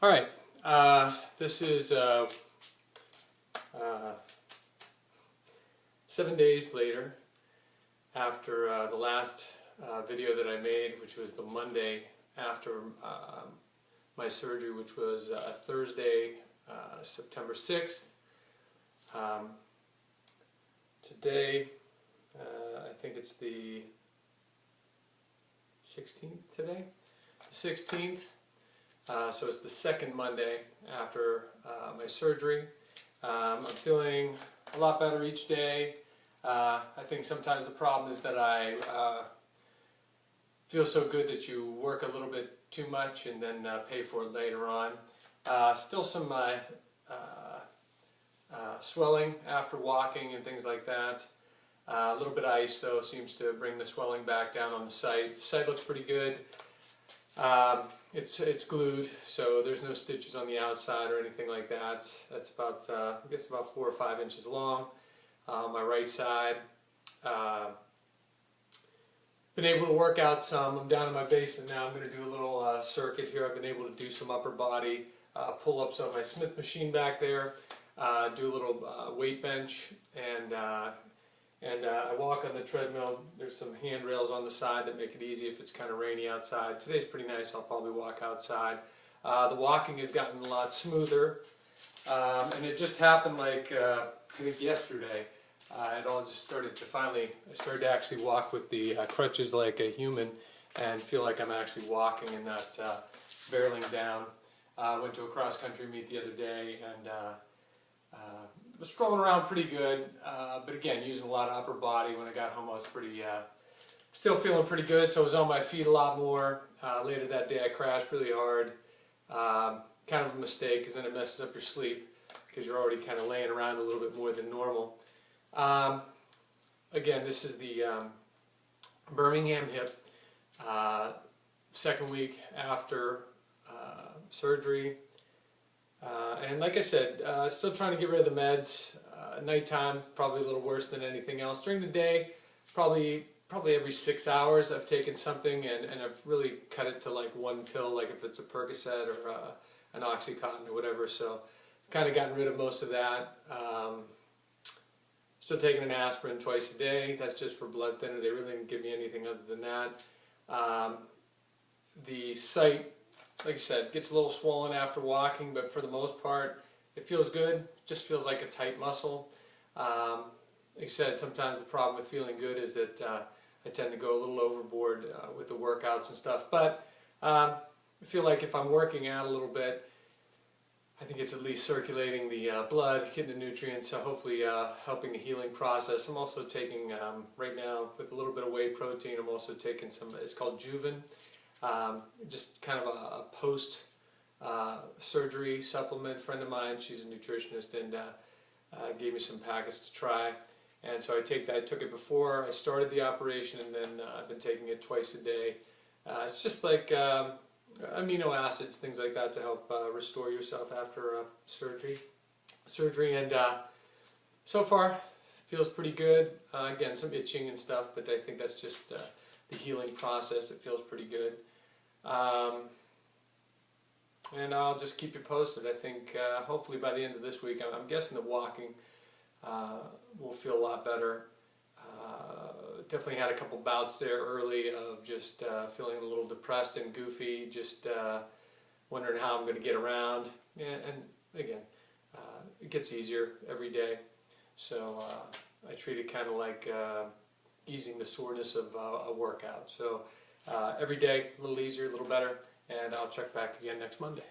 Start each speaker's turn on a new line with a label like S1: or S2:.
S1: All right, this is 7 days later after the last video that I made, which was the Monday after my surgery, which was Thursday, September 6th. Today, I think it's the 16th today? The 16th. So it's the second Monday after my surgery. I'm feeling a lot better each day. I think sometimes the problem is that I feel so good that you work a little bit too much and then pay for it later on. Still some swelling after walking and things like that. A little bit of ice though seems to bring the swelling back down on the site. The site looks pretty good. It's glued, so there's no stitches on the outside or anything like that. That's about, I guess about 4 or 5 inches long. My right side. Been able to work out some. I'm down in my basement now. I'm going to do a little circuit here. I've been able to do some upper body pull-ups on my Smith machine back there. Do a little weight bench, and I walk on the treadmill. There's some handrails on the side that make it easy if it's kind of rainy outside. Today's pretty nice. I'll probably walk outside. The walking has gotten a lot smoother, and it just happened like I think yesterday. It all just started to I started to actually walk with the crutches like a human and feel like I'm actually walking and not barreling down. I went to a cross-country meet the other day and was strolling around pretty good, but again, using a lot of upper body. When I got home, I was still feeling pretty good, so I was on my feet a lot more. Later that day, I crashed really hard. Kind of a mistake, because then it messes up your sleep, because you're already kind of laying around a little bit more than normal. Again, this is the Birmingham hip, second week after surgery. And like I said, still trying to get rid of the meds. Nighttime, probably a little worse than anything else. During the day, probably every 6 hours I've taken something, and I've really cut it to like one pill, like if it's a Percocet or an Oxycontin or whatever. So kind of gotten rid of most of that. Still taking an aspirin twice a day. That's just for blood thinner. They really didn't give me anything other than that. The site, like I said, gets a little swollen after walking, but for the most part, it feels good. Just feels like a tight muscle. Like I said, sometimes the problem with feeling good is that I tend to go a little overboard with the workouts and stuff. But I feel like if I'm working out a little bit, I think it's at least circulating the blood, getting the nutrients, so hopefully helping the healing process. I'm also taking, right now, with a little bit of whey protein, I'm also taking some, it's called Juven. Just kind of a post surgery supplement. A friend of mine, she's a nutritionist, and gave me some packets to try, and so I take that. I took it before I started the operation, and then I've been taking it twice a day. It's just like amino acids, things like that, to help restore yourself after surgery, and so far feels pretty good. Again, some itching and stuff, but I think that's just the healing process. It feels pretty good. And I'll just keep you posted. I think hopefully by the end of this week, I'm guessing that walking will feel a lot better. Definitely had a couple bouts there early of just feeling a little depressed and goofy, just wondering how I'm going to get around. And again, it gets easier every day. So I treat it kind of like easing the soreness of a workout. So every day, a little easier, a little better, and I'll check back again next Monday.